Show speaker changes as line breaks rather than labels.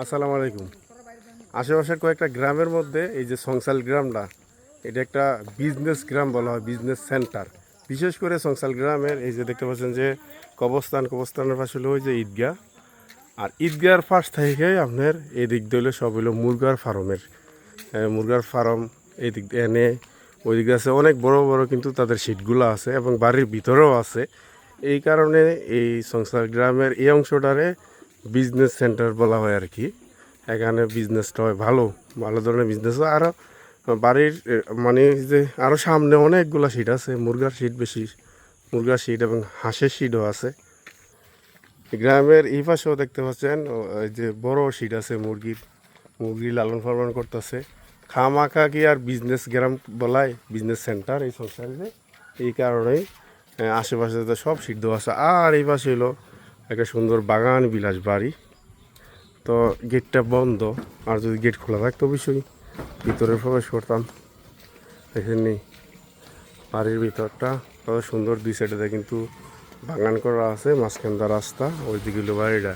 আসসালামু আলাইকুম। আশেপাশের কয়েকটা গ্রামের মধ্যে এই যে সংসাল গ্রামটা, এটা একটা বিজনেস গ্রাম বলা হয়, বিজনেস সেন্টার। বিশেষ করে সংসাল গ্রামের এই যে দেখতে পাচ্ছেন যে কবরস্থানের পাশে হলো ওই যে ঈদগাহ। আর ঈদগাহর পাশ থেকে আপনার এই দিক দিয়ে হলো সব হলো মুরগার ফার্ম। এই দিক দিয়ে এনে ওই দিকে আছে অনেক বড় বড়, কিন্তু তাদের সিটগুলো আছে এবং বাড়ির ভিতরেও আছে। এই কারণে এই সংসার গ্রামের এই অংশটারে বিজনেস সেন্টার বলা হয় আর কি। এখানে বিজনেসটা হয় ভালো ভালো ধরনের বিজনেস হয়। আরও বাড়ির মানে যে আরও সামনে অনেকগুলো সিট আছে, মুরগার সিট বেশি, মুরগার সিট এবং হাঁসের সিটও আছে। গ্রামের এই পাশেও দেখতে পাচ্ছেন ওই যে বড় সিট আছে, মুরগি লালন পালন করতেছে। খামাখা কি আর বিজনেস গ্রাম বলায়, বিজনেস সেন্টার এই সংসারে। এই কারণেই আশেপাশে তো সব সিদ্ধ আছে। আর এই পাশে হলো একটা সুন্দর বাগান বিলাস বাড়ি। তো গেটটা বন্ধ, আর যদি গেট খোলা থাকতো অবশ্যই ভিতরে প্রবেশ করতাম। এখানে বাড়ির ভিতরটা কত সুন্দর, দুই সাইডে কিন্তু বাগান করা আছে, মাঝখানটা রাস্তা, ওই দিকে হলো বাড়িটা।